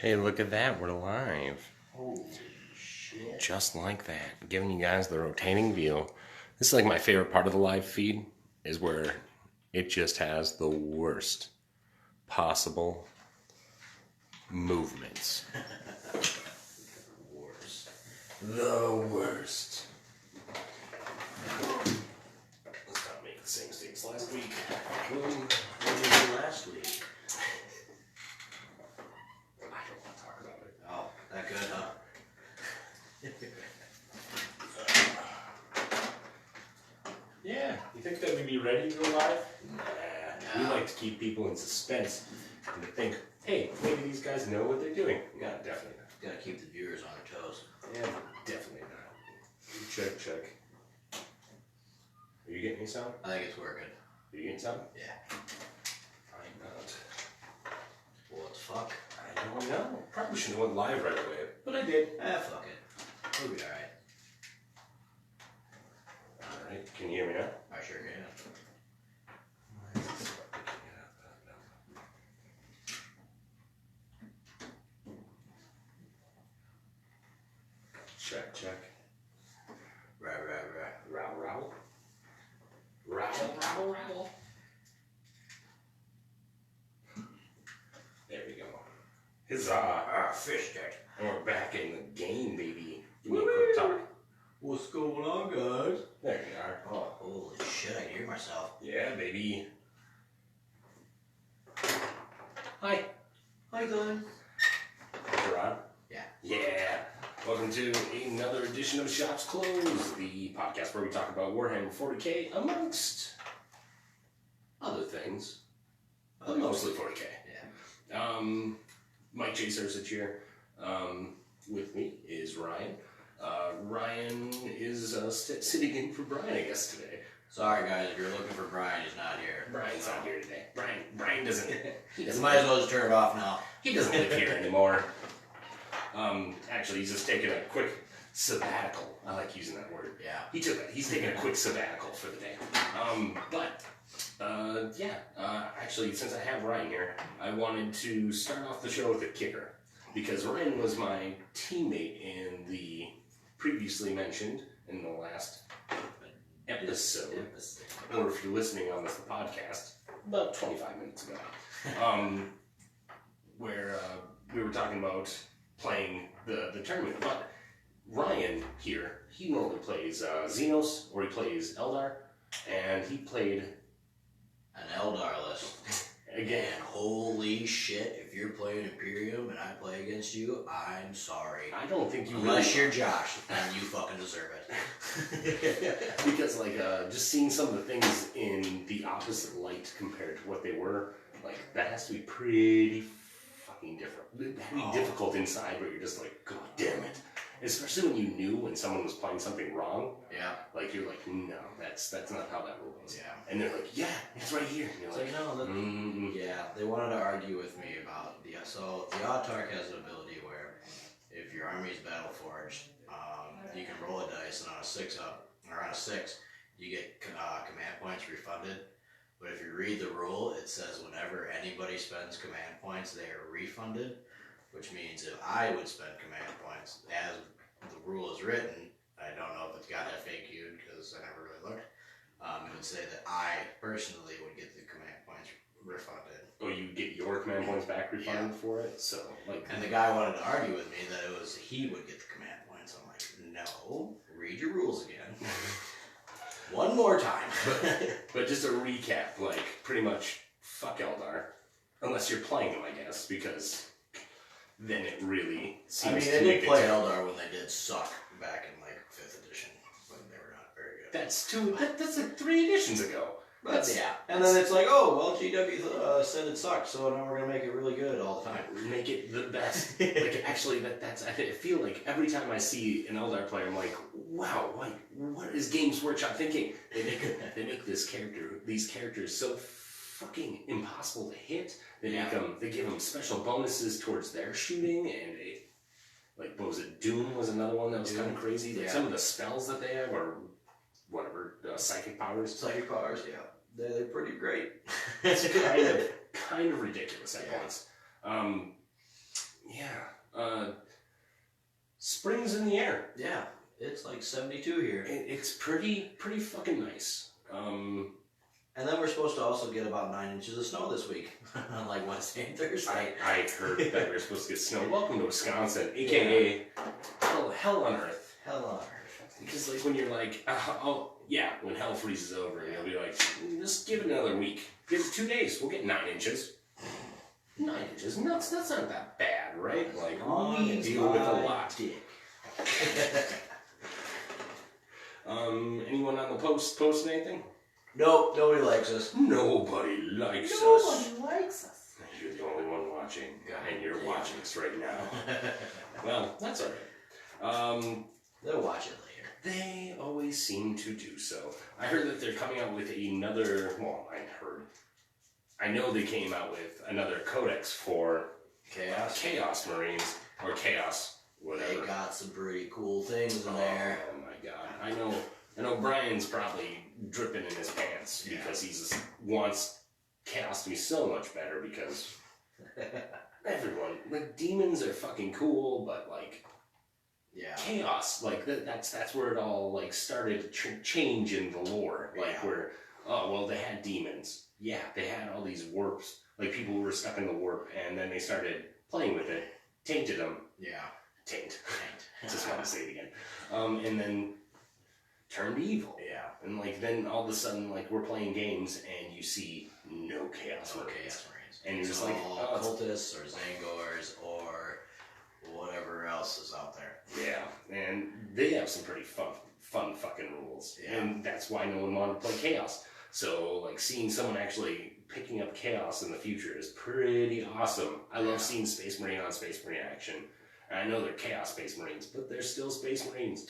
Hey, look at that. We're live. Holy shit. Just like that. Giving you guys the rotating view. This is like my favorite part of the live feed, is where it just has the worst possible movements. Worst. The worst. Let's not make the same mistakes last week. What did you do last week? I don't want to talk about it. Oh, that good, huh? Yeah, you think that we'd be ready to go live? Nah. We like to keep people in suspense and to think, hey, maybe these guys know what they're doing. Yeah, definitely not. Gotta keep the viewers on their toes. Yeah, definitely not. Check. Are you getting me sound? I think it's working. Are you getting sound? Yeah. I'm not. What the fuck? I don't know. Probably should have went live right away, but I did. Fuck it. We'll be alright. Alright, can you hear me now? I sure can. Check. Right. Row. There we go. Huzzah! Fished it. And we're back in the game, baby. Give me a quick talk. What's going on, guys? There you are. Oh, holy shit, I hear myself. Yeah, baby. Hi. Hi, Glenn. Gerard? Yeah. Yeah. Welcome to another edition of Shops Closed, the podcast where we talk about Warhammer 40k amongst other things. But mostly 40k. Yeah. Mike J. Sursich here. With me is Ryan. Ryan is sitting in for Brian, I guess, today. Sorry, guys, if you're looking for Brian, he's not here. Brian's not here today. Brian doesn't. He You doesn't. might as well just turn it off now. He doesn't live here anymore. Actually, he's just taking a quick sabbatical. I like using that word. Yeah. He's taking a quick sabbatical for the day. Actually, since I have Ryan here, I wanted to start off the show with a kicker. Because Ryan was my teammate in the previously mentioned, in the last episode, or if you're listening on this podcast, about 25 minutes ago, where we were talking about playing the tournament. But Ryan here, he normally plays Xenos, or he plays Eldar, and he played An Eldar list. again. And holy shit, if you're playing Imperium and I play against you, I'm sorry. I don't think you Unless you're Josh, then you fucking deserve it. Because just seeing some of the things in the opposite light compared to what they were, like that has to be pretty fucking different. It'd be difficult inside, but you're just like, God damn it. Especially when you knew when someone was playing something wrong. Yeah. Like you're like, no, that's not how that rule is. Yeah. And they're like, yeah, it's right here. And you're So like, you know, yeah, they wanted to argue with me about so the Autarch has an ability where if your army's battle forged, you can roll a dice and on a 6, you get command points refunded. But if you read the rule, it says whenever anybody spends command points, they are refunded. Which means if I would spend command points, as the rule is written, I don't know if it's got FAQ'd because I never really looked, it would say that I personally would get the command points refunded. oh, you get your command points back refunded for it? So, like. And the guy wanted to argue with me that it was he would get the command points. I'm like, no, read your rules again. One more time. But just a recap, like, pretty much, fuck Eldar. Unless you're playing them, I guess, because then it really seems to they make did play Eldar when they did suck back in, 5th edition, when they were not very good. That's like 3 editions ago. But yeah. And then it's like, oh, well, GW said it sucked, so now we're going to make it really good all the time. Make it the best. Like, actually, I feel like every time I see an Eldar player, I'm like, wow, like, what is Games Workshop thinking? They make these characters so fucking impossible to hit. They give them special bonuses towards their shooting, and what was it? Doom was another one that was kind of crazy. Like some of the spells that they have are whatever, psychic powers. Psychic powers, yeah. They're pretty great. It's kind of ridiculous at once. Yeah. Spring's in the air. Yeah, it's like 72 here. It's pretty fucking nice. And then we're supposed to also get about 9 inches of snow this week, on like Wednesday and Thursday. I heard that we're supposed to get snow. Welcome to Wisconsin, aka hell on earth. Hell on earth. Because like when you're like, when hell freezes over, you'll be like, just give it another week. Give it 2 days. We'll get 9 inches. 9 inches? That's not that bad, right? Like we deal with a lot. Anyone on the post anything? Nope, nobody likes us. Nobody likes us. Nobody likes us. You're the only one watching, and you're watching us right now. Well, that's alright. They'll watch it later. They always seem to do so. I heard that they're coming out with another. Well, I know they came out with another codex for Chaos Marines or Chaos, whatever. They got some pretty cool things in there. Oh my god! I know Brian's probably dripping in his pants because he wants Chaos to be so much better because everyone, like, demons are fucking cool, but like Chaos, like that's where it all like started to change in the lore, like where they had demons, they had all these warps, like people who were stuck in the warp, and then they started playing with it, tainted them, taint. Just want to say it again, and then turned evil. And like then all of a sudden, like, we're playing games and you see no Chaos Marines. And you're just like, cultists or Zangors or whatever else is out there. Yeah, and they have some pretty fun fucking rules. And that's why no one wanted to play Chaos. So like seeing someone actually picking up Chaos in the future is pretty awesome. I love seeing Space Marine on Space Marine action. And I know they're Chaos Space Marines, but they're still Space Marines.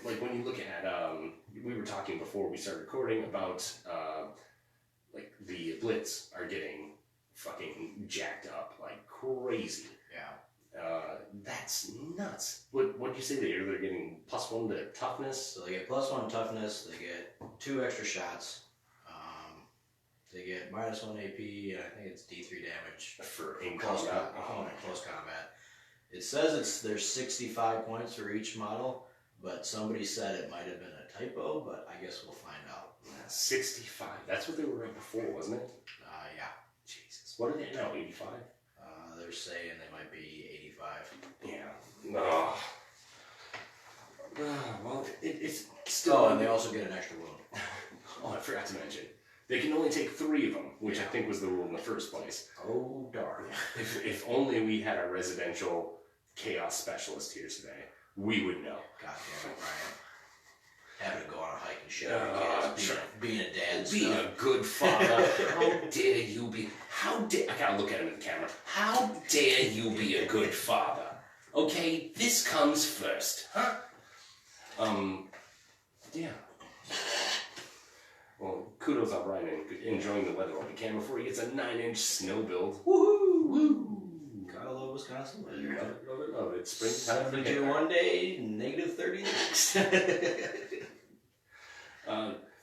Like when you look at, we were talking before we started recording about, like the Blitz are getting fucking jacked up like crazy. That's nuts. What do you say they're getting +1 to toughness? So they get +1 toughness, they get 2 extra shots, they get -1 AP, and I think it's D3 damage For in close combat. close combat. It says there's 65 points for each model, but somebody said it might have been a typo, but I guess we'll find out. 65. That's what they were at before, wasn't it? Yeah. Jesus. What are they now? 85? They're saying they might be 85. Yeah. Well, it's still. Oh, and they also get an extra wound. I forgot to mention. They can only take 3 of them, which I think was the rule in the first place. Oh, darn. If only we had a residential Chaos specialist here today, we would know. God damn it, Brian. Having to go on a hike and shit with kids, being a dad and Being stuff. a good father. How dare you be... I gotta look at him in the camera. How dare you be a good father? Okay, this comes first, huh? Yeah. Well, kudos on Brian and enjoying the weather while he can before he gets a 9-inch snow build. Woohoo! Woo! Gotta love Wisconsin weather. Love it. Springtime. 72 one day, -30 the next.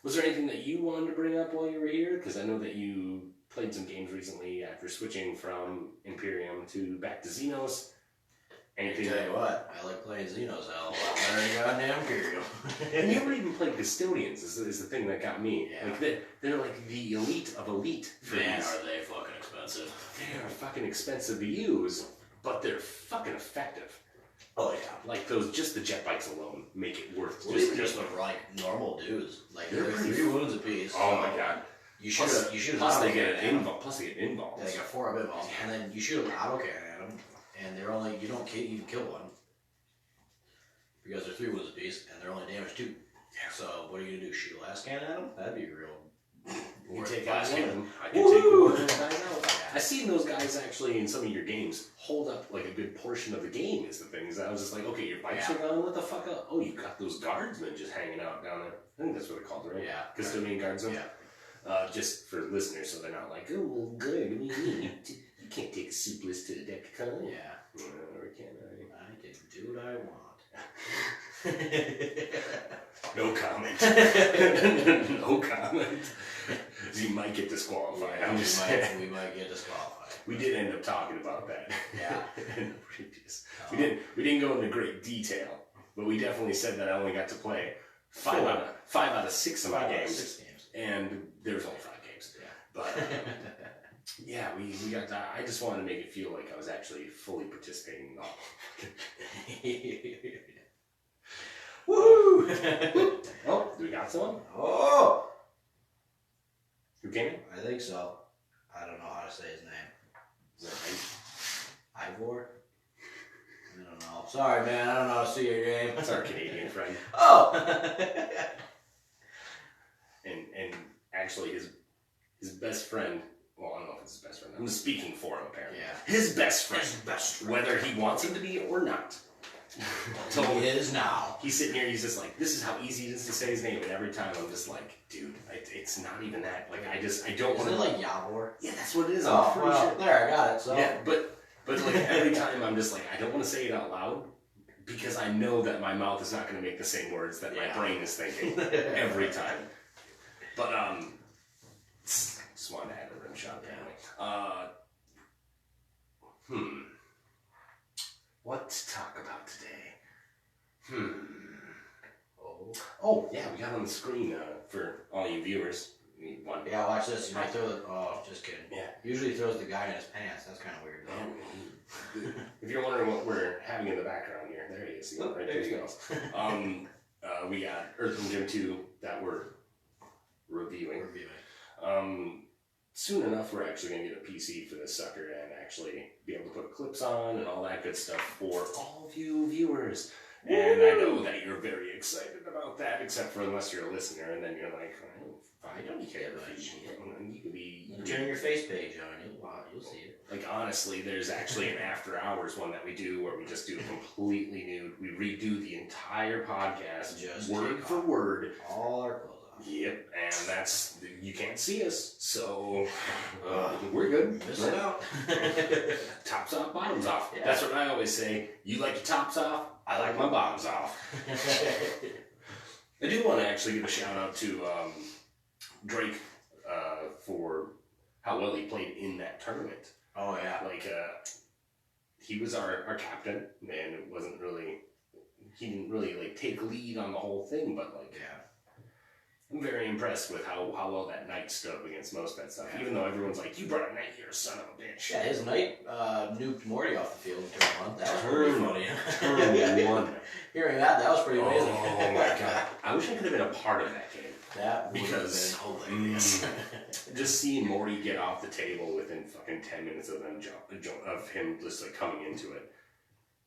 Was there anything that you wanted to bring up while you were here? Because I know that you played some games recently after switching from Imperium to back to Xenos. Anything? Tell you what, I like playing Xenos a lot better than goddamn Imperium. And you never even played Custodians is the thing that got me. Yeah. Like they're like the elite of elite. Man, are they fucking expensive. They are fucking expensive to use, but they're fucking effective. Oh yeah. Like just the jet bikes alone make it worth Well, even just with like normal dudes. Like They're they're pretty 3 wounds apiece. Oh my god. You shoot plus an they auto get cannon an invuln. Plus they get invulns. Yeah, they got 4 of involved. And then you shoot an auto cannon at them, and they're only, you don't even kill one. Because they're 3 wounds apiece, and they're only damaged 2. So what are you gonna do? Shoot a last cannon at them? That'd be real. You can take out one of them. I can take one of the guys out. I've seen those guys actually in some of your games hold up like a good portion of the game is the things. I was just like, okay, your bikes are gone, what the fuck up? Oh, you got those guardsmen just hanging out down there. I think that's what they're called, right? Yeah. Custodian guardsmen? Yeah. Just for listeners so they're not like, oh, well, good, what do you mean? You can't take a soupless to the deck, can you? Yeah. Or can I? I can do what I want. No comment. No comment. You might get disqualified. Yeah, I'm just we might get disqualified. We did end up talking about that. Yeah. In the previous. We didn't go into great detail, but we definitely said that I only got to play 5 out of 6 of my games. 6 games. And there was only 5 games. Yeah. But yeah, we got that. I just wanted to make it feel like I was actually fully participating in all. Woo! Oh, do we got someone? Oh! Who came in? I think so. I don't know how to say his name. Is that right? Ivor? I don't know. Sorry, man. I don't know how to say your name. That's our Canadian friend. Oh! And actually his best friend, well, I don't know if it's his best friend. I'm speaking for him apparently. Yeah. His best friend. Whether he wants him to be or not. So he is now. He's sitting here, he's just like, this is how easy it is to say his name, and every time I'm just like, dude, it's not even that. Like, I don't want to. Is it like Yavor? Yeah, that's what it is. Oh, I'm pretty sure. there, I got it. So. Yeah, but like every time I'm just like, I don't want to say it out loud because I know that my mouth is not going to make the same words that my brain is thinking every time. But just wanted to add a rim shot anyway. What to talk about today? Oh yeah, we got on the screen for all you viewers. One. Yeah, watch this. You might throw the. Oh, just kidding. Yeah. Usually he throws the guy in his pants. That's kind of weird, though. If you're wondering what we're having in the background here, there he is. Right there he goes. We got Earthworm Jim 2 that we're reviewing. Soon enough, we're actually going to get a PC for this sucker and actually be able to put clips on and all that good stuff for all of you viewers. Woo! And I know that you're very excited about that, except for unless you're a listener, and then you're like, I don't care about you. You could be. Turn your face page on. You'll see it. Like, honestly, there's actually an after hours one that we do where we just do completely nude. We redo the entire podcast, Just word for word. All our clothes off. Yep, and that's, you can't see us, so we're good. Missing out. Tops off, bottoms off. Yeah. That's what I always say. You like your tops off, I like my bottoms off. I do want to actually give a shout out to Drake for how well he played in that tournament. Oh, yeah. Like, he was our captain, and it wasn't really, he didn't really, like, take lead on the whole thing, but, like, I'm very impressed with how well that knight stood up against most of that stuff, even though everyone's like, you brought a knight here, son of a bitch. Yeah, his knight nuked Morty off the field in turn 1. That was pretty funny. Turn 1. Hearing that was pretty amazing. Oh, my God. I wish I could have been a part of that game. That would have been hilarious. Just seeing Morty get off the table within fucking 10 minutes of them of him just like coming into it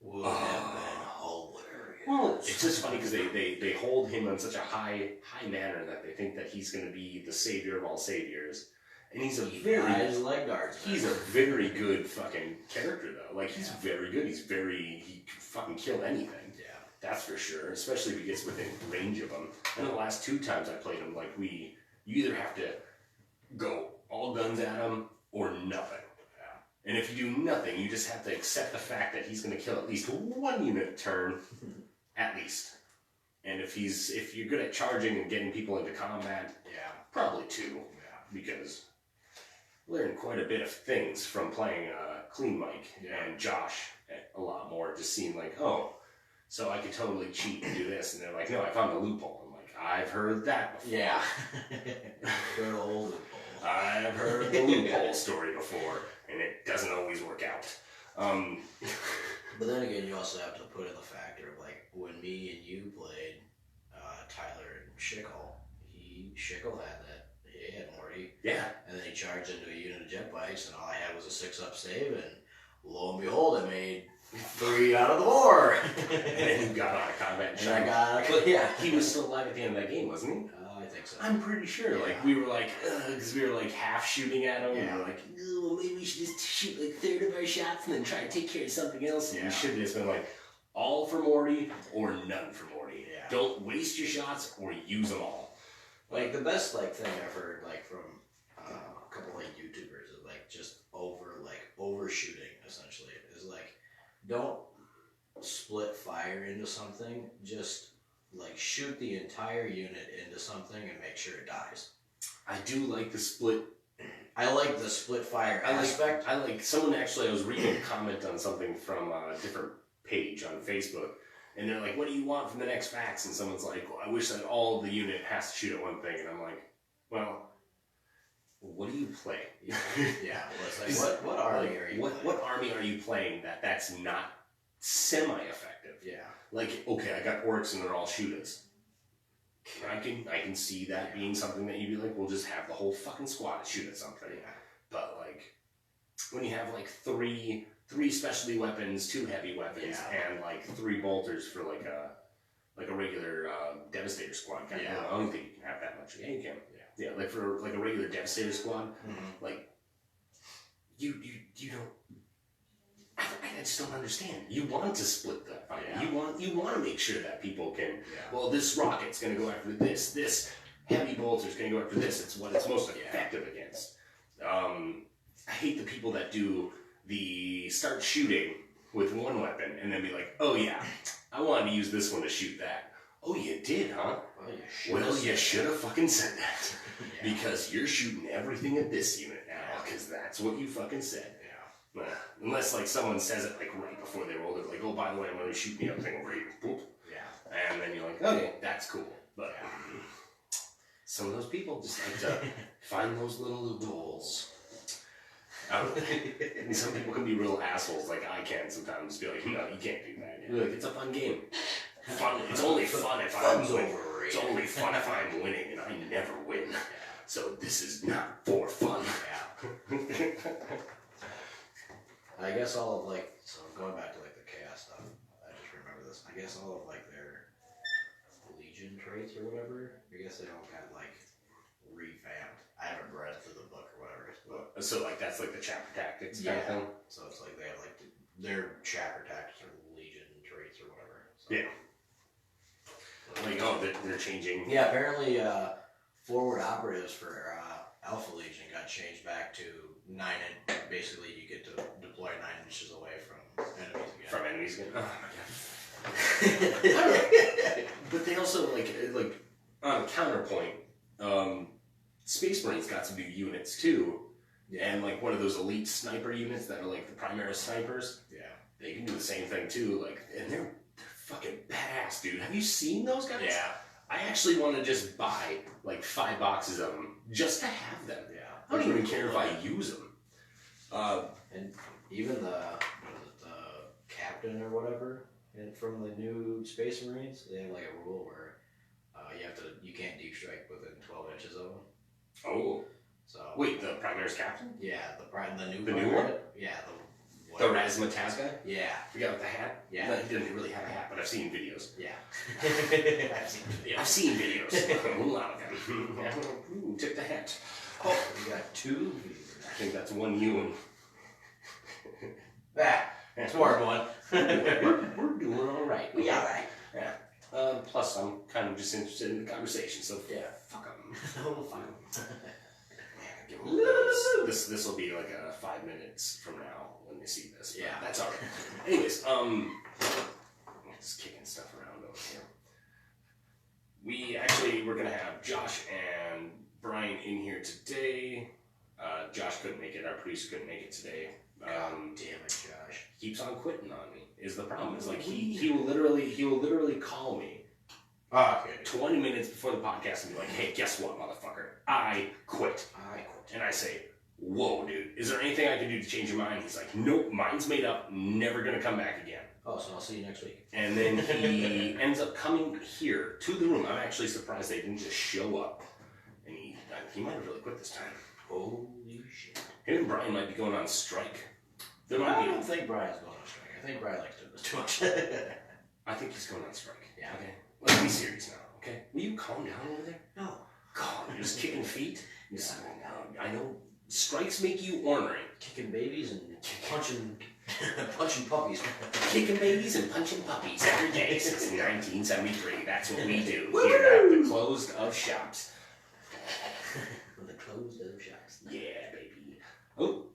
would have been hilarious. Well, it's just funny because they hold him in such a high manner that they think that he's going to be the savior of all saviors, and he's a very good fucking character though. Like he's very good. He can fucking kill anything. That's for sure, especially if he gets within range of them. And the last 2 times I played him, like you either have to go all guns at him or nothing. Yeah. And if you do nothing, you just have to accept the fact that he's going to kill at least 1 unit a turn, at least. And if you're good at charging and getting people into combat, probably 2. Yeah. Because I learned quite a bit of things from playing Clean Mike and Josh a lot more. Just seeing like, so I could totally cheat and do this. And they're like, no, I found a loophole. I'm like, I've heard that before. Yeah. Good old loophole. I've heard the loophole story before, and it doesn't always work out. But then again, you also have to put in the factor of like, when me and you played Tyler and Schickel, Schickel had that. He had Morty. Yeah. And then he charged into a unit of jet bikes, and all I had was a 6-up save, and lo and behold, I made 3 out of the 4. And then you got out of combat. And I got out of, yeah. He was still alive at the end of that game, wasn't he? I think so. I'm pretty sure. Like, we were like, because we were like half shooting at him. Yeah. And we were like, well, maybe we should just shoot like 1/3 of our shots and then try to take care of something else. And we should have just been like, all for Morty or none for Morty. Yeah. Don't waste your shots or use them all. Like, the best thing I've heard from a couple YouTubers is just overshooting essentially is don't split fire into something, just shoot the entire unit into something and make sure it dies. I do like the split. I like the split fire aspect. I like someone actually. I was reading a comment on something from a different page on Facebook, and they're like, "What do you want from the next fax?" And someone's like, well, "I wish that all the unit has to shoot at one thing." And I'm like, "Well, what do you play?" Yeah, well, it's like what army are you? What army are you playing that's not semi-effective? Yeah, like okay, I got orcs and they're all shooters. I can see that being something that you'd be like, we'll just have the whole fucking squad shoot at something. Yeah. But like when you have like three specialty weapons, 2 heavy weapons, and like 3 bolters for like a regular Devastator squad. Kind of, I don't think you can have that much. Yeah, you can. Yeah, like for like a regular Devastator squad, like you don't. I just don't understand. You want to split that fight. Yeah. You want to make sure that people can. Yeah. Well, this rocket's going to go after this. This heavy bolter's going to go after this. It's what it's most effective against. I hate the people that do the start shooting with one weapon and then be like, oh yeah, I wanted to use this one to shoot that. Oh, you did, huh? Well, you should have fucking said that. Because you're shooting everything at this unit now, because that's what you fucking said. Unless like someone says it like right before they roll it, like, oh, by the way, I'm going to shoot the other thing over here. Boop. Yeah. And then you're like, okay, that's cool. But some of those people just like to find those little loopholes. And some people can be real assholes, like I can sometimes. Be like, no, you can't do that. Like, it's a fun game. Fun. It's only fun if I'm winning. It's only fun if I'm winning, and I never win. So this is not for fun. I guess all of like, so going back to like the chaos stuff, I just remember this. I guess all of like their Legion traits or whatever, I guess they all got like revamped. I haven't read through the book or whatever. But, so like that's like the chapter tactics kind of thing? So it's like they have like their chapter tactics or Legion traits or whatever. So. Yeah. Like, oh, they're changing. Yeah, apparently forward operatives for Alpha Legion got changed back to 9 and basically you get to deploy 9 inches away from enemies again. From enemies again? Oh my god. But they also like on a counterpoint, Space Marines got some new units too. Yeah. And like one of those elite sniper units that are like the Primaris snipers. Yeah. They can do the same thing too. Like, and they're fucking badass, dude. Have you seen those guys? Yeah. I actually want to just buy like 5 boxes of them just to have them. Yeah. I don't even care if I use them. And even the captain or whatever, and from the new Space Marines, they have like a rule where you can't deep strike within 12 inches of them. Oh. So wait, the Primaris captain? Yeah, the new one. Yeah, the Razzmatazz guy? Yeah. The guy with the hat? Yeah. No, he doesn't really have a hat, but I've seen videos. Yeah. I've seen videos. A lot of them. Ooh, took the hat. Oh, we got 2 viewers. I think that's one Ewan. It's more than one. We're doing all right. We all right. Yeah. Plus, I'm kind of just interested in the conversation, so yeah. Fuck them. Fuck them. This will be like 5 minutes from now when they see this. Yeah, that's all right. Anyways, just kicking stuff around over here. We're gonna have Josh and Brian in here today. Josh couldn't make it. Our producer couldn't make it today. God damn it, Josh! He keeps on quitting on me. Is the problem? It's like he will literally call me. 20 minutes before the podcast and be like, hey, guess what, motherfucker? I quit. And I say, whoa, dude, is there anything I can do to change your mind? He's like, nope, mine's made up, never gonna come back again. Oh, so I'll see you next week. And then he ends up coming here to the room. I'm actually surprised they didn't just show up. And he might have really quit this time. Holy shit. Him and Brian might be going on strike. I don't think Brian's going on strike. I think Brian likes doing this too much. I think he's going on strike. Yeah. Okay. Let's be serious now, okay? Will you calm down over there? No. God, you're just kicking feet? I know strikes make you ornery. Kicking babies and punching puppies. Kicking babies and punching puppies every day since 1973. That's what we do here at the Closed Of Shops. The Closed Of Shops. Yeah, baby. Oh,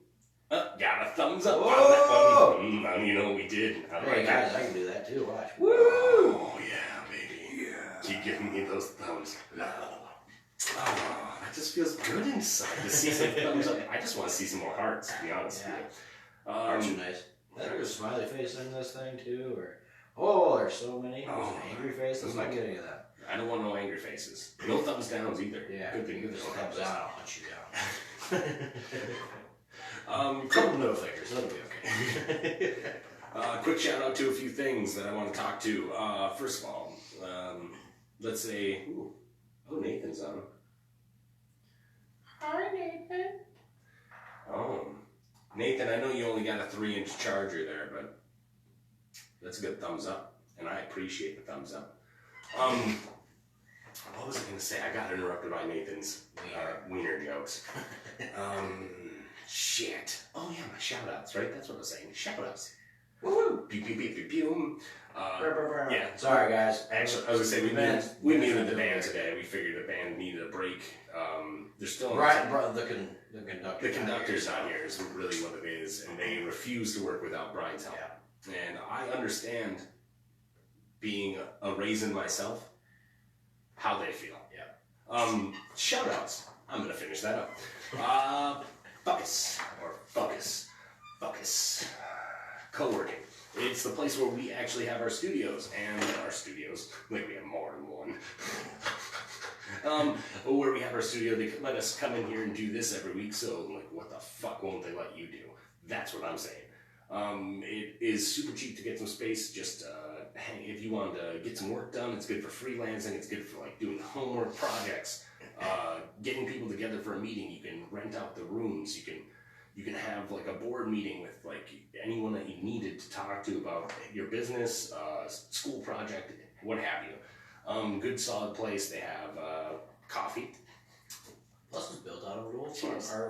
got a thumbs up on that one. You know what we did. Hey guys, I can do that too. Watch. Woo! Oh yeah, baby. Yeah. Keep giving me those thumbs. Oh, it just feels good inside to see some thumbs up. I just want to see some more hearts, to be honest with you. Hearts are nice. Is there a smiley face in this thing too, or oh, there's so many. There's an angry face. Let's not get any of that. I don't want no angry faces. No thumbs downs either. Yeah, good thing. Good thumbs down. I'll hunt you down. Couple middle fingers. That'll be okay. Quick shout out to a few things that I want to talk to. First of all, let's say, Nathan's on. Hi, Nathan. Nathan, I know you only got a 3-inch charger there, but that's a good thumbs up, and I appreciate the thumbs up. What was I going to say? I got interrupted by Nathan's wiener jokes. Shit. Oh yeah, my shout outs, right? That's what I was saying. Shout outs. Woo! Pew pew pew pew pew. Yeah. Sorry guys. Actually, I was gonna say we muted the band today. We figured the band needed a break. They're still right. The conductor. The conductor's not here is really what it is, and they refuse to work without Brian's help. Yeah. And I understand, being a raisin myself, how they feel. Yeah. Shout outs. I'm gonna finish that up. Focus. Co-working. It's the place where we actually have our studios, like we have more than one. Where we have our studio, they let us come in here and do this every week, so like, what the fuck won't they let you do? That's what I'm saying. It is super cheap to get some space, just hey, if you want to get some work done, it's good for freelancing, it's good for like doing homework projects, getting people together for a meeting. You can rent out the rooms, you can have like a board meeting with like anyone that you needed to talk to about your business, school project, what have you. Good solid place. They have coffee. Plus it's built out of a old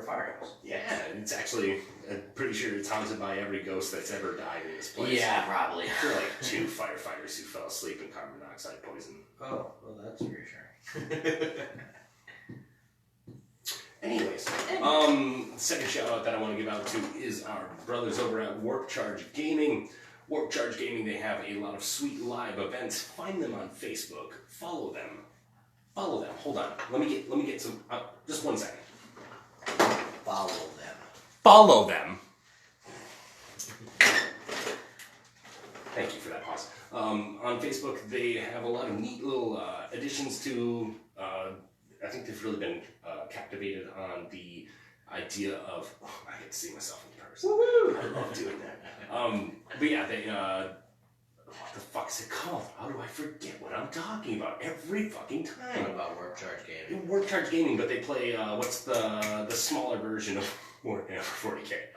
firehouse. Yeah, it's actually, I'm pretty sure it's haunted by every ghost that's ever died in this place. Yeah, probably. There are like 2 firefighters who fell asleep in carbon monoxide poison. Oh, well that's reassuring. Anyways, second shout out that I want to give out to is our brothers over at Warp Charge Gaming. Warp Charge Gaming, they have a lot of sweet live events. Find them on Facebook. Follow them. Hold on. Let me get some. Just 1 second. Follow them. Thank you for that pause. On Facebook, they have a lot of neat little additions to. I think they've really been captivated on the idea of. I get to see myself in person. Woo-hoo! I love doing that. But yeah, they. What the fuck is it called? How do I forget what I'm talking about every fucking time? What about Warp Charge Gaming? Warp Charge Gaming, but they play what's the smaller version of Warhammer 40K?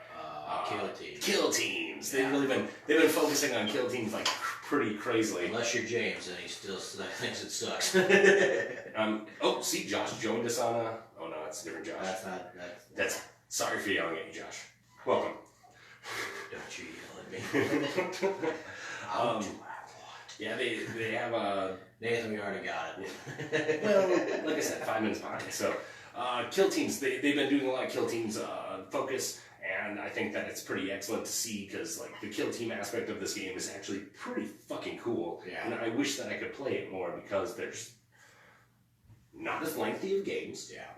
Kill Teams. Kill Teams. Yeah. They've been focusing on Kill Teams like pretty crazily. Unless you're James, and he still thinks it sucks. See, Josh joined us on a. Oh no, that's a different Josh. That's sorry for yelling at you, Josh. Welcome. Don't you yell at me. Yeah, they have a. Nathan, we already got it. Well, like I said, 5 minutes behind. So, Kill Teams, they've been doing a lot of Kill Teams focus, and I think that it's pretty excellent to see because like the Kill Team aspect of this game is actually pretty fucking cool. Yeah. And I wish that I could play it more because there's not as lengthy of games. Yeah.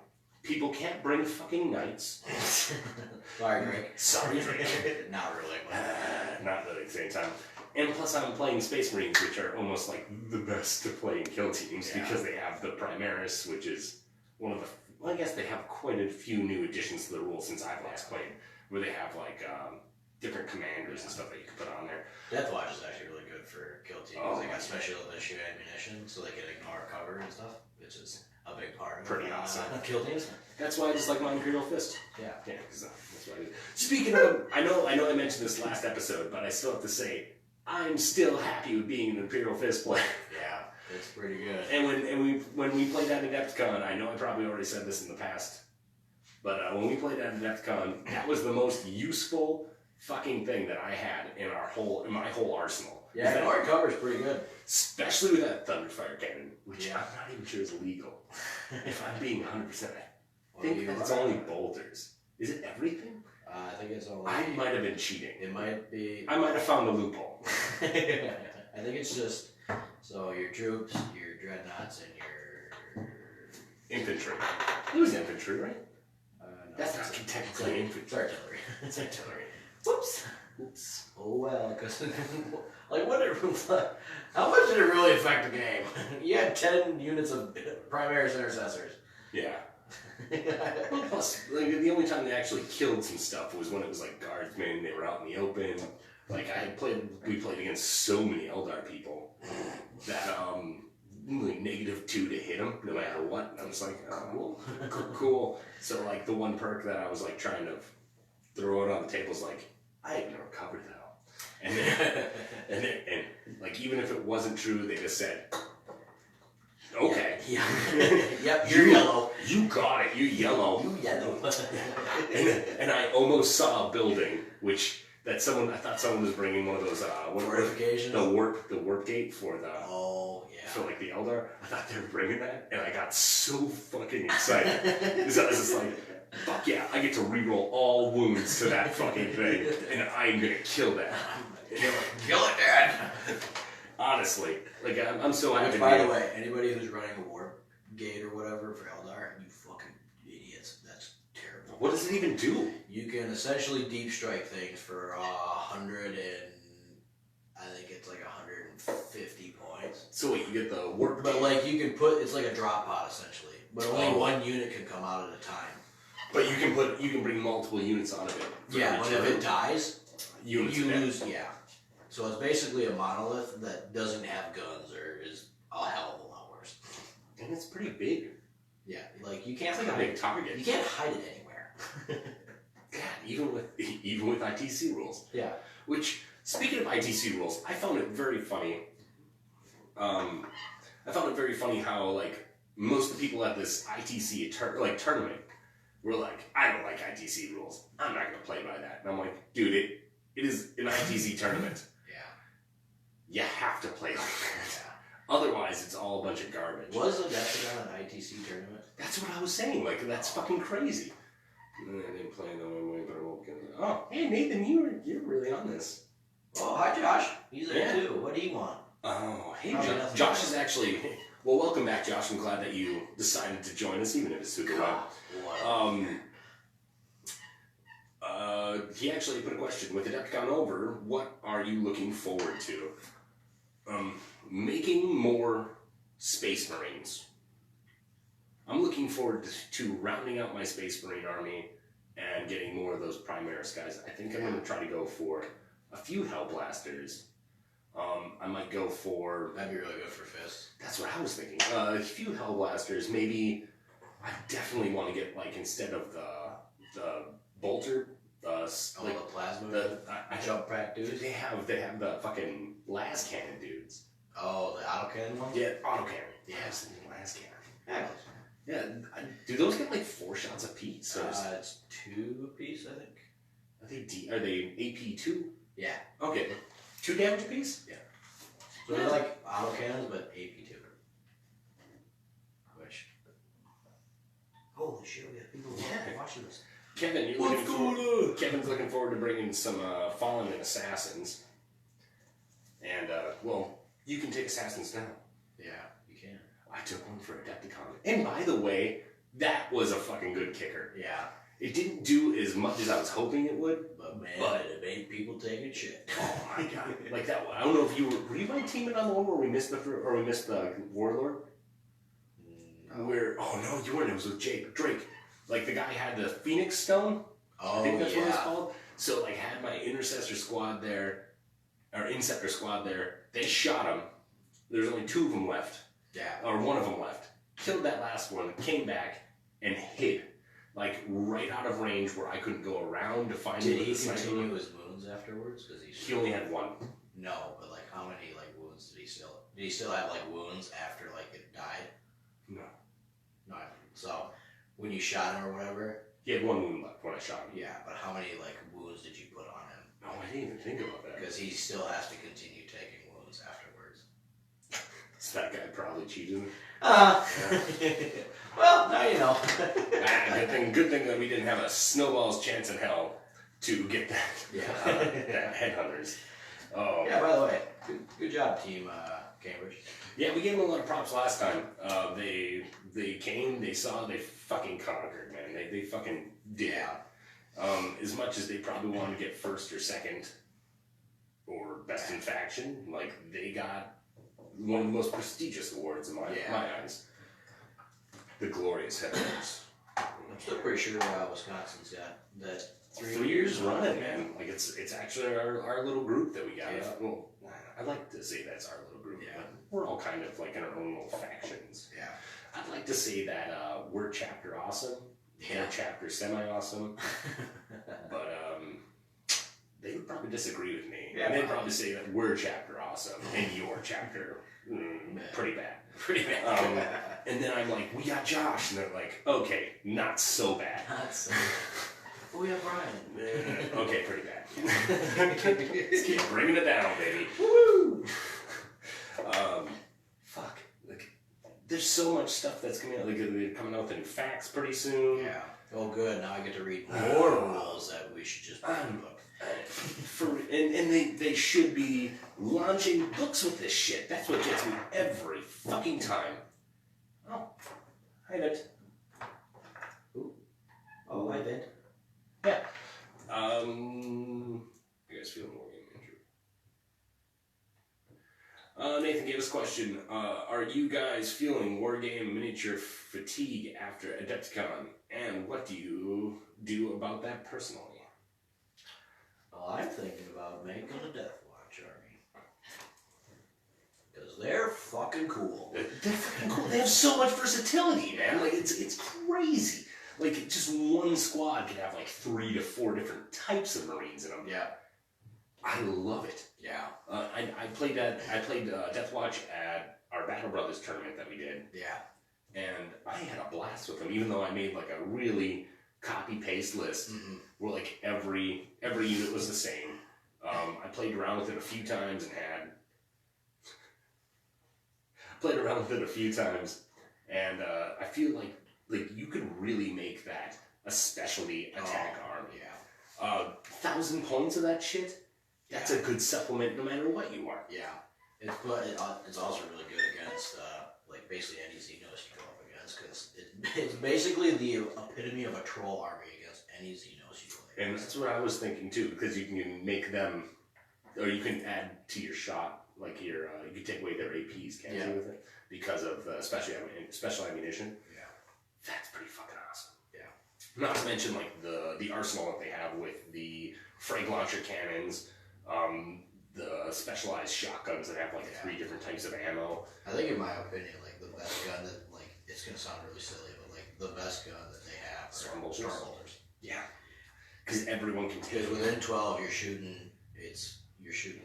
People can't bring fucking knights. Sorry, Drake. Sorry, Drake. Not really. Not really at the same time. And plus I'm playing Space Marines, which are almost like the best to play in Kill Teams because they have the Primaris, which is one of the... Well, I guess they have quite a few new additions to the rules since I've last played, where they have like different commanders and stuff that you can put on there. Deathwatch is actually really good for Kill Teams. They got special issue ammunition, so they can ignore cover and stuff, which is a big part of Pretty awesome. Kill Teams. That's why I just like my Imperial Fist. Yeah. Yeah, because that's what I do. Speaking of, I know I mentioned this last episode, but I still have to say, I'm still happy with being an Imperial Fist player. Yeah, it's pretty good. And when we played at Adepticon, I know I probably already said this in the past, but when we played at Adepticon, that was the most useful fucking thing that I had in my whole arsenal. Yeah, our cover's pretty good. Especially with that Thunderfire Cannon, which I'm not even sure is legal. If I'm being 100%, I think it's only bolters. Is it everything? I think it's only... I might have been cheating. It might be... I might have found a loophole. I think it's just... So your troops, your dreadnoughts, and your infantry. It was infantry, right? No, That's not technically infantry. It's artillery. It's artillery. Whoops. Oops. Oh well, because like what? How much did it really affect the game? You had 10 units of Primaris intercessors. Yeah. Well, plus, like, the only time they actually killed some stuff was when it was like guardsmen. They were out in the open. Like we played against so many Eldar people that like -2 to hit them no matter what. And I was like, oh, cool. So like the one perk that I was like trying to throw it on the table is like, I have no recovery though. And like even if it wasn't true, they just said, okay. Yeah. Yep, you're yellow. You got it. You yellow. You yellow. and I almost saw a building, which I thought someone was bringing one of those Fortifications? the warp gate for the for like the Eldar. I thought they were bringing that, and I got so fucking excited. Because I was just like, fuck yeah, I get to reroll all wounds to that fucking thing, and I'm gonna kill that. Kill it, Dad! Honestly, like I'm so happy. Which, by the way, anybody who's running a warp gate or whatever for Eldar, you fucking idiots. That's terrible. What does it even do? You can essentially deep strike things for 100 and I think it's like 150 points. So wait, you get the warp, but like you can put it's like a drop pod essentially, but only one unit can come out at a time. But you can bring multiple units out of it. Yeah, but if it dies, you dead. lose. Yeah. So it's basically a monolith that doesn't have guns or is a hell of a lot worse. And it's pretty big. Yeah, like you can't It's like a big target. You can't hide it anywhere. God, even with ITC rules. Yeah. Which, speaking of ITC rules, I found it very funny. I found it very funny how like most of the people at this ITC tournament were like, I don't like ITC rules. I'm not gonna play by that. And I'm like, dude, it is an ITC tournament. You have to play like that. Yeah. Otherwise, it's all a bunch of garbage. Was the Decagon an ITC tournament? That's what I was saying. Like, that's fucking crazy. And I didn't play the one way, but I won't get it. Oh, hey, Nathan, you're really on this. Oh, hi, Josh. He's there too. What do you want? Oh, hey, Probably Josh is actually... Well, welcome back, Josh. I'm glad that you decided to join us, even if it's through the web. He actually put a question. With the Adepticon over, what are you looking forward to? Making more Space Marines. I'm looking forward to rounding out my Space Marine army and getting more of those Primaris guys. I think I'm going to try to go for a few Hellblasters. I might go for... That'd be really good for Fist. That's what I was thinking. A few Hellblasters. Maybe... I definitely want to get, like, instead of the Bolter... the plasma? Jump pack dudes? They have the fucking las cannon dudes. Oh, the autocannon ones? Yeah, autocannon. Yes, las cannon. Yeah. Do those get like 4 shots a piece? It's 2 a piece, I think. Are they AP2? Yeah. Okay. 2 damage a piece? Yeah. So they're like autocannons, but AP2. Which... Holy shit, we have people watching this. Kevin, Kevin's looking forward to bringing some Fallen and Assassins. And, well, you can take Assassins now. Yeah, you can. I took one for Adepticon. And by the way, that was a fucking good kicker. Yeah. It didn't do as much as I was hoping it would. But man, it made people taking shit. Oh my god. Like that one. I don't know if you were you my teaming on the one where we missed the Warlord? No. Oh no, you weren't. It was with Drake. Like the guy had the Phoenix Stone. Oh, I think that's what it's called. So like had my Interceptor squad there, or Inceptor squad there. They shot him. There's only 2 of them left. Yeah. Or 1 of them left. Killed that last one. Came back and hid, like right out of range where I couldn't go around to find him. Did he continue his wounds afterwards? Because he only had 1. No, but like how many like wounds did he still? Did he still have like wounds after like it died? No. No. So when you shot him or whatever. He had 1 wound left when I shot him. Yeah, but how many like wounds did you put on him? Oh, I didn't even think about that. Because he still has to continue taking wounds afterwards. So that guy probably cheated. Well, now you know. Good thing that we didn't have a snowball's chance in hell to get that. Yeah. Headhunters. Oh. Yeah. By the way, good job, team Cambridge. Yeah, we gave them a lot of props last time. They came, they saw, they fucking conquered, man. They fucking did. As much as they probably wanted to get first or second or best in faction, like they got one of the most prestigious awards in my eyes. The Glorious Heavyweights. I'm still pretty sure Wisconsin's got that 3 years running, man. Like it's actually our little group that we got. Yeah. Well, I like to say that's our little group. Yeah. But we're all kind of like in our own little factions. Yeah. I'd like to say that we're chapter awesome. Yeah. They're chapter semi-awesome. But they would probably disagree with me. Yeah. And they'd probably say that we're chapter awesome and you're chapter pretty bad. Pretty bad. And then I'm like, we got Josh. And they're like, okay, not so bad. Not so bad. Oh, we have Brian. Okay, pretty bad. Let's keep bringing it down, baby. Woo! Fuck. Like, there's so much stuff that's coming out. Like, they're coming out with the new facts pretty soon. Yeah. Oh, good. Now I get to read more rules that we should just put in the book. And they should be launching books with this shit. That's what gets me every fucking time. Oh, hi, Vint. Ooh. Oh, hi, Vint. Yeah. You guys feeling more game miniature? Nathan gave us a question. Are you guys feeling Wargame miniature fatigue after Adepticon? And what do you do about that personally? Well, I'm thinking about making a Death Watch army. Because they're fucking cool. They're fucking cool. They have so much versatility, man. Like, it's crazy. Like, just one squad can have like 3 to 4 different types of Marines in them. Yeah. I love it. Yeah. I played Death Watch at our Battle Brothers tournament that we did. Yeah. And I had a blast with them, even though I made like a really copy-paste list where like every unit was the same. I played around with it a few times and I feel like you could really make that a specialty attack arm. Yeah. 1,000 points of that shit. That's a good supplement no matter what you are. Yeah. It's also really good against like basically any Xenos you go up against because it's basically the epitome of a troll army against any Xenos you play. And that's what I was thinking too, because you can make them, or you can add to your shot, like you can take away their APs, can't you, with it? Because of special ammunition. Yeah. That's pretty fucking awesome. Yeah. Not to mention like the arsenal that they have with the frag launcher cannons, the specialized shotguns that have like 3 different types of ammo. I think in my opinion, like the best gun that, like, it's gonna sound really silly, but like the best gun that they have are Stormbolters. Yeah. Because everyone can take it. Because within 12 you're shooting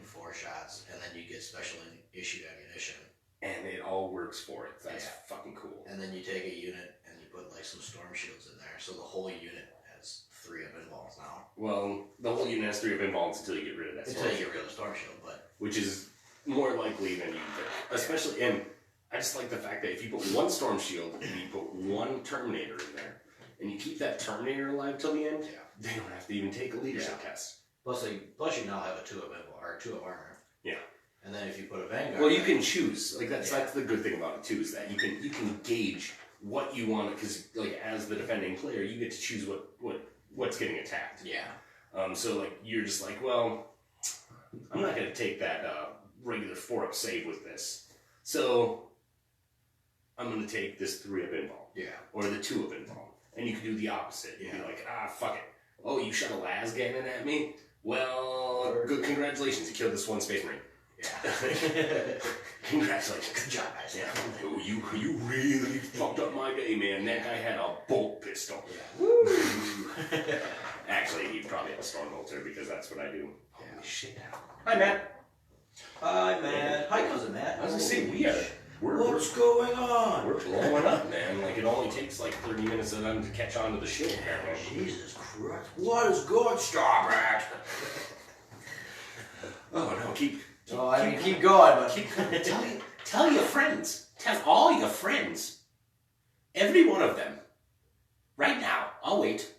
4 shots and then you get special issued ammunition. And it all works for it. That's fucking cool. And then you take a unit and you put like some storm shields in there, so the whole unit has 3 of involves now. Well, the whole unit has 3 of involves until you get rid of that storm shield. Until you get rid of the storm shield, but... Which is more likely than you think. Especially, and I just like the fact that if you put 1 storm shield and you put 1 Terminator in there, and you keep that Terminator alive till the end, they don't have to even take a leadership test. Plus you now have a 2 of involve, or 2 of armor. Yeah. And then if you put a Vanguard... Well, you can choose. Like, that's the good thing about it, too, is that you can gauge what you want, because, like, as the defending player, you get to choose what's getting attacked. Yeah. So, like, you're just like, well, I'm not going to take that regular 4-up save with this. So, I'm going to take this 3-up involve. Yeah. Or the 2-up involve. And you can do the opposite. You can be like, fuck it. Oh, you shot a las cannon at me? Well, good, congratulations, you killed this 1 Space Marine. Yeah. Congratulations. Good job, guys. Yeah. Oh, you really fucked up my day, man. That guy had a bolt pistol. Yeah. Woo! Actually, he'd probably have a storm bolter because that's what I do. Yeah. Holy shit. Hi, Matt. Hi, Matt. Hi, cousin Matt. I was gonna say, what's going on? We're blowing up, man. Like, it only takes like 30 minutes of them to catch on to the shit, apparently. Jesus Christ. What is good? Stop it! Oh, no, keep going, but... Tell your friends. Tell all your friends. Every one of them. Right now. I'll wait.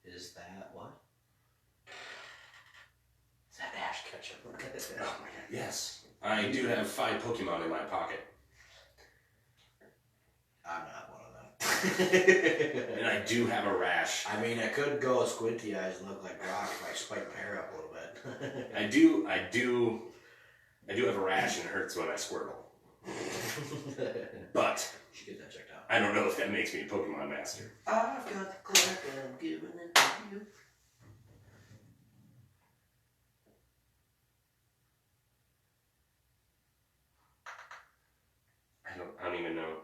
Is that what? Oh my god, yes. I do have 5 Pokemon in my pocket. I'm not one of them. And I do have a rash. I mean, I could go squinty eyes and look like Brock if I spike my hair up a little bit. I do have a rash and it hurts when I squirtle. But You should get that checked out. I don't know if that makes me a Pokemon master. I've got the clock and I'm giving it to you. I don't even know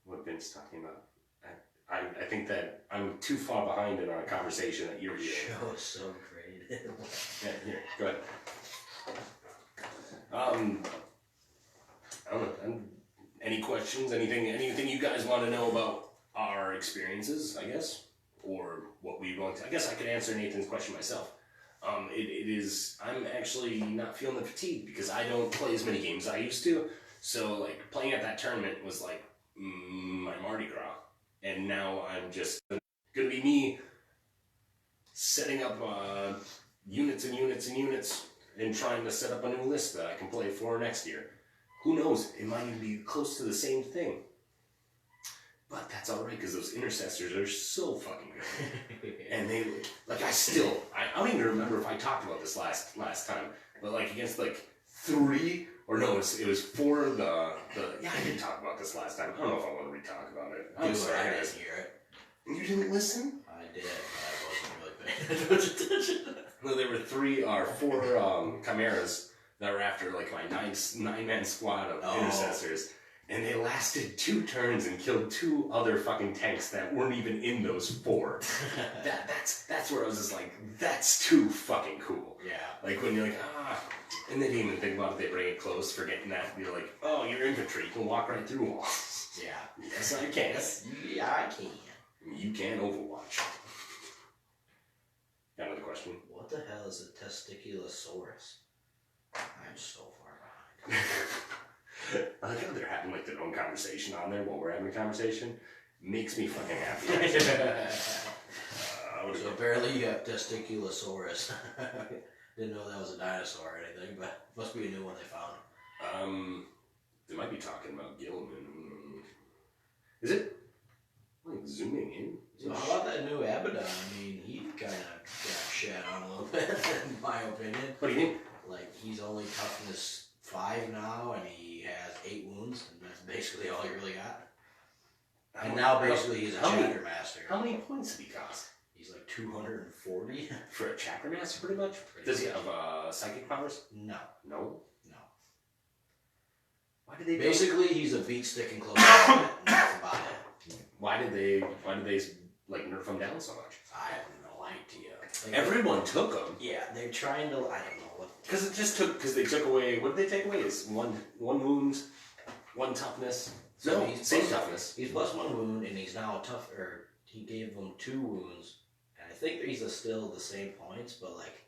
what Vince's talking about. I think that I'm too far behind in our conversation that you're here. Show is so creative. Yeah, here, go ahead. I don't know. Any questions? Anything you guys want to know about our experiences, I guess? Or what we want to... I guess I could answer Nathan's question myself. It is... I'm actually not feeling the fatigue because I don't play as many games as I used to. So, like, playing at that tournament was like my Mardi Gras. And now I'm just going to be me setting up units and units and units and trying to set up a new list that I can play for next year. Who knows? It might even be close to the same thing. But that's alright because those intercessors are so fucking good. And they, like, I don't even remember if I talked about this last time, but like against like 3, or no, it was 4 yeah, I did talk about this last time. I don't know if I want to re-talk about it. I'm sorry, I didn't guys. hear it. You didn't listen? I did, but I wasn't really paying attention. No, there were 4 chimeras that were after like my 9-man squad of intercessors, and they lasted 2 turns and killed 2 other fucking tanks that weren't even in those 4. That's where I was just like, that's too fucking cool. Yeah. Like when you're like, and they didn't even think about it. They bring it close, forgetting that you're like, oh, you're infantry. You can walk right through walls. Yeah. Yes, I can. Yeah, I can. You can Overwatch. Got another question? What the hell is a testiculosaurus? I'm so far behind. I like how they're having like their own conversation on there while we're having a conversation. Makes me fucking happy. So apparently you have testiculosaurus. Didn't know that was a dinosaur or anything, but must be a new one they found. They might be talking about Gilman. Is it like zooming in? So how about that new Abaddon? I mean, he kind of got shat on a little bit, in my opinion. What do you think? Like, he's only toughness 5 now, and he has 8 wounds, and that's basically all he really got. And now basically he's a chapter master. How many points did he cost? He's like 240. For a chapter master, pretty much? Does he have psychic powers? No. No? No. Why did they... Basically, he's a beat stick and close combat, and that's about it. Why did they like nerf him down so much? I have no idea. Like, Everyone took him. yeah, they're trying to, I don't know what. Because they took away, what did they take away? Is one wound, 1 toughness. So No, he's same plus- toughness. He's plus 1 wound, and he's now tough, or he gave him 2 wounds, and I think he's still the same points, but like,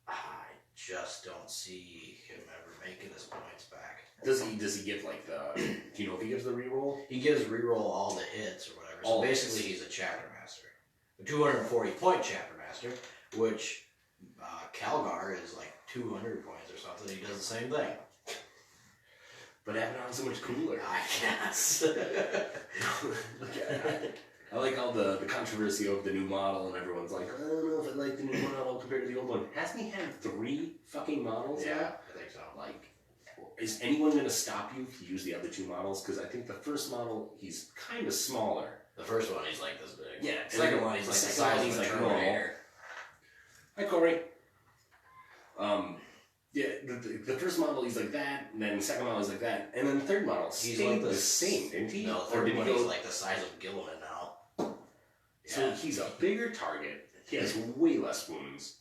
I just don't see him ever making his points back. Does he give like the? Do you know if he gives the reroll? He gives reroll all the hits or whatever. So All basically, hits. he's a chapter master, a 240 point chapter master, which Calgar is like 200 points or something. He does the same thing. But Abaddon's so much cooler. I guess. Look at I like all the controversy of the new model, and everyone's like, I don't know if I like the new model compared to the old one. Hasn't he had 3 fucking models? Yeah, now? I think so. Like, is anyone going to stop you if you use the other 2 models? Because I think the first model, he's kind of smaller. The first one, he's like this big. Yeah, The second one, he's like the size of a Terminator. Hi, Corey. Yeah, the first model he's like that, and then the second model he's like that, and then the third model He's stayed like the same, didn't he? No, the Or third did he one, go? he's like the size of Gilliman now. So he's a bigger target. He has way less wounds.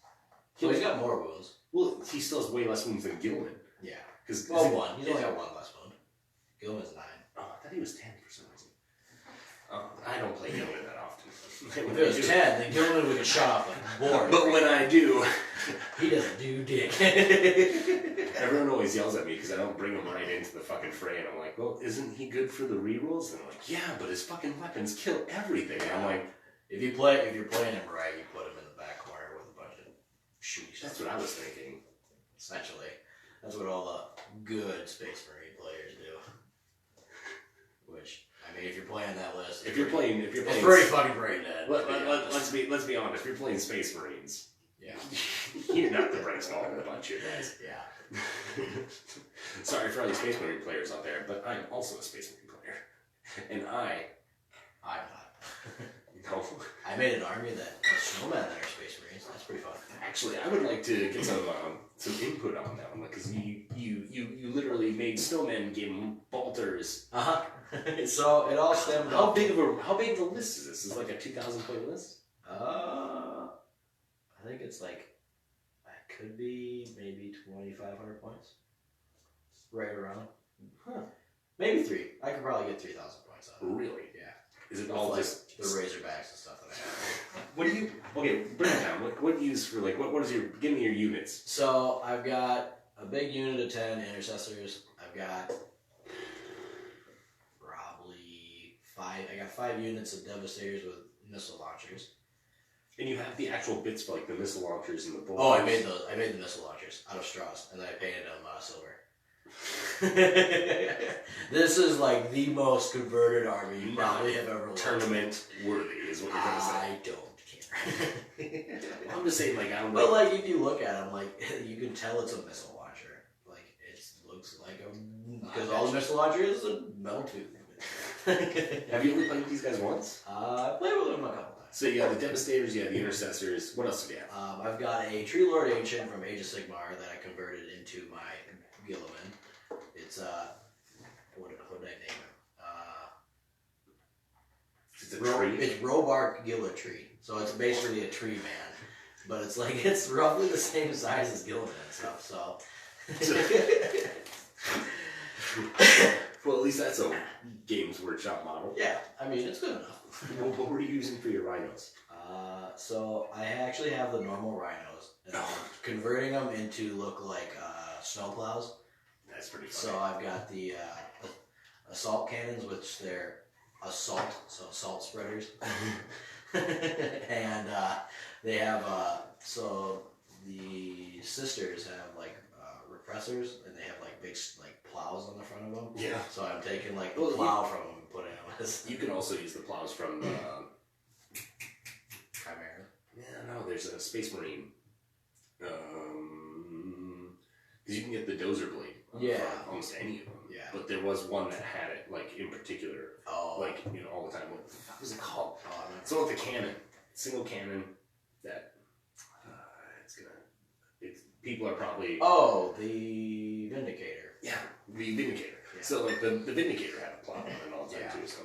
So he's got more wounds. Well, he still has way less wounds than Gilman. Yeah. Because Well, 1. He's only got 1 less wound. Gilliman's 9. Oh, I thought he was 10 for some reason. I don't play Gilman that often. If it was 10, then Gilliman would get shot off the board. But when I do, He doesn't do dick. everyone always yells at me because I don't bring him right into the fucking fray, and I'm like, well, isn't he good for the rerolls? And they're like, yeah, but his fucking weapons kill everything. And I'm like, If you're playing him right, you put him in the back corner with a bunch of shooty stuff. that's what I was thinking. essentially. That's what all the good Space Marine players do. Which, I mean, if you're playing that list, If you're playing, it's pretty fucking brain dead. let's be honest. If you're playing Space Marines, Yeah. you're not the brightest ball in the bunch here, guys. Yeah. Sorry for all you Space Marine players out there, but I'm also a Space Marine player, and I'm not. no. I made an army that has snowmen that are Space Marines. That's pretty fun. Actually, I would like to get some input on that one because you literally made snowmen, gave them bolters. So it all stemmed. How big of a list is this? Is it like a 2,000 point list? I think it's like, it could be maybe 2,500 points. Right around. Huh. Maybe 3. I could probably get 3,000 points out of it. Really? Yeah. Is it With all like just the Razorbacks and stuff that I have. What do you? Okay, break it down. What do you use for like what is your? Give me your units. So I've got a big unit of 10 intercessors. I've got probably 5. I got 5 units of devastators with missile launchers. And you have the actual bits for like the missile launchers and the bullets. Oh, I made those. I made the missile launchers out of straws, and then I painted them silver. This is like the most converted army you probably have ever looked. Tournament worthy is what you're gonna say. I don't care. I'm just saying, like I don't But know. like, if you look at them, like you can tell it's a missile launcher. Like it looks like a because all the missile launcher is a metal tube. Have you only played with these guys once? I played with them a couple times. So you have the Devastators, you have the Intercessors. What else do you have? I've got a Tree Lord Ancient from Age of Sigmar that I converted into my Gilliman. It's what did I name it? It's a tree. It's Robark Gillitree. So it's basically a tree man, but it's like it's roughly the same size as Gilliman and stuff. So. Well, at least that's a Games Workshop model. Yeah, I mean it's good enough. What were you using for your rhinos? So I actually have the normal rhinos, and I'm converting them into look like snowplows. That's pretty funny. So I've got the assault cannons, which they're assault spreaders, and they have so the sisters have like repressors, and they have like big like plows on the front of them. Yeah. So I'm taking like the plow from them and putting them as You can also use the plows from the. Chimera. Yeah, no, there's a Space Marine. Because you can get the Dozer Blade. For almost any of them. Yeah. But there was one that had it, like, in particular. Oh. Like, all the time. What the fuck was it called? Oh, It's one with the cannon. Single cannon that. People are probably. Oh, the Vindicator. Yeah, the Vindicator. Yeah. So, like, the Vindicator had a plow on it all the time, too, so.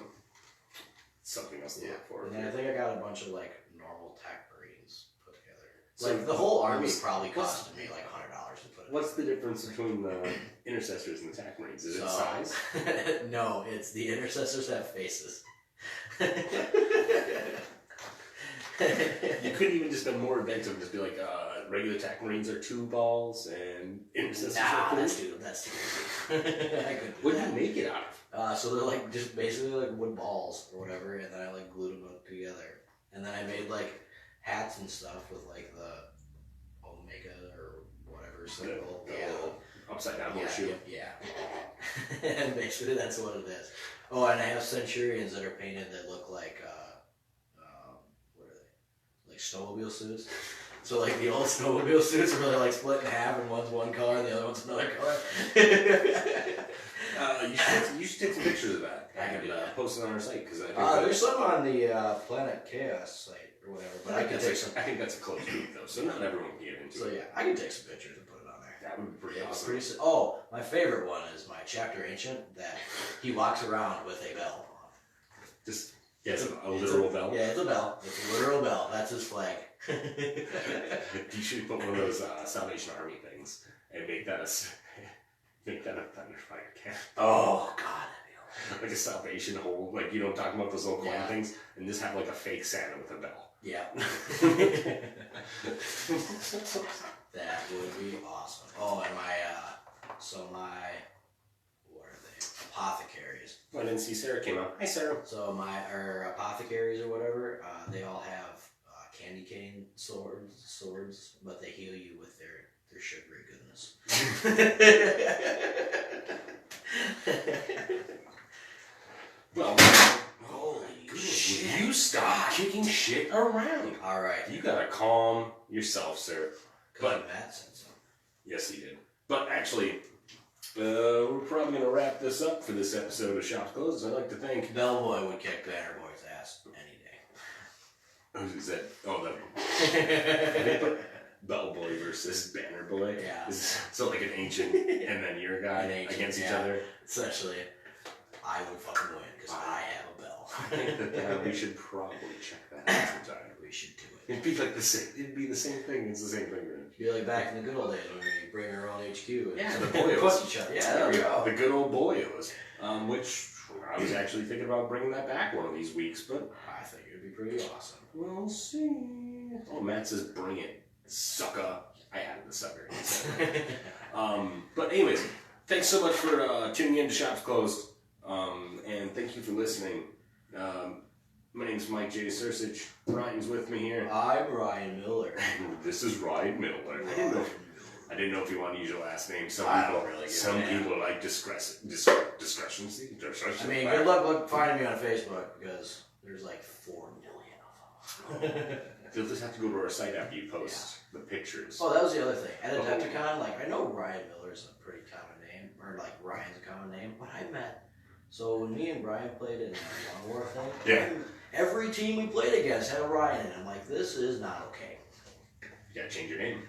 Something else to Yeah. look for. And then I think I got a bunch of like normal tech Marines put together. So Like the whole army what's- probably what's- costed me like $100 to put it. What's the difference between the Intercessors and the Attack Marines? Is it size? No, it's the intercessors have faces. You couldn't even just been more inventive and just be like, regular Attack Marines are 2 balls and Intercessors are 3. That's too easy. I couldn't do What do that. you make it out of? So they're like just basically like wood balls or whatever, and then I like glued them up together, and then I made like hats and stuff with like the Omega or whatever symbol. The little upside down horseshoe. Yeah. And basically that's what it is. Oh, and I have Centurions that are painted that look like what are they? Like snowmobile suits. So like the old snowmobile suits where they're like split in half and one's one color and the other one's another color. You should take some pictures of that. I can do that. Post it on our site because I think There's some on the Planet Chaos site or whatever, but I can take some. I think that's a close group though, so not everyone can get into So it. yeah, I can take some pictures and put it on there. That would be pretty It's awesome. Oh, my favorite one is my Chapter Ancient that he walks around with a bell on. Just a literal bell. Yeah, it's a bell. It's a literal bell. That's his flag. You should put one of those Salvation Army things and make that a Thunderfire can. Oh God. Like a Salvation hole, like I'm talking about those little coin Yeah. things, and just have like a fake Santa with a bell. Yeah. That would be awesome. Oh, and my what are they? Apothecaries. I didn't see Sarah came out. Hi, Sarah. So our apothecaries or whatever, they all have candy cane swords, but they heal you with their their sugary goodness. Well, Holy shit. shit. You stop kicking shit around. Alright. You gotta calm yourself, sir. But Matt said so. Yes, he did. But actually, we're probably gonna wrap this up for this episode of Shops Closed. I'd like to thank. Bellboy would kick Bannerboy's ass any day. Who's that? Oh, that. Bellboy versus Banner Boy. Yeah. So like an ancient, and then your guy An ancient, against each yeah. other. Essentially, I would fucking win because I have a bell. I think that we should probably check that out sometime. We should do it. It'd be like the same. It'd be the same thing. It's the same thing. Right? It'd be like back in the good old days when we bring our own HQ. And Yeah, the push boyos. each other. Yeah, there we go. The good old boyos. Which I was actually thinking about bringing that back one of these weeks, but I think it would be pretty awesome. we'll see. Oh, Matt says, "Bring it, sucker." I added the sucker. But anyways, thanks so much for tuning in to Shops Closed, and thank you for listening. My name's Mike J. Sursich. Ryan's with me here. I'm Ryan Miller. This is Ryan Miller. I didn't know if you want to use your last name. Some I people, don't really give a some damn. people like discrepancy. I mean, good luck finding me on Facebook because there's like 4 million of them. You'll just have to go to our site after you post the pictures. Oh, that was the other thing. At Adepticon, like, I know Ryan Miller's a pretty common name, or like Ryan's a common name, but I met. So when me and Brian played in that One War thing, Yeah. every team we played against had a Ryan in it. I'm like, this is not okay. You gotta change your name.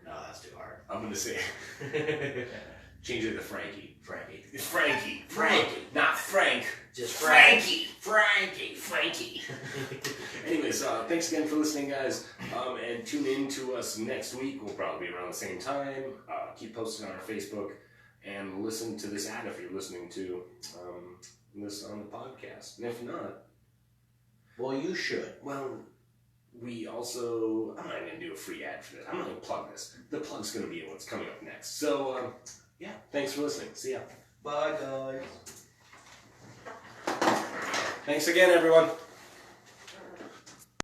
No, that's too hard. I'm gonna say, change it to Frankie. Frankie. It's Frankie. Frankie. Not Frank. Just Frankie. Frankie. Frankie. Anyways, thanks again for listening, guys. And tune in to us next week. We'll probably be around the same time. Keep posting on our Facebook. And listen to this ad if you're listening to this on the podcast. And if not, Well, you should. well, we also... I'm not going to do a free ad for this. I'm not going to plug this. The plug's going to be in what's coming up next. So, yeah, thanks for listening. See ya. Bye, guys. Thanks again, everyone.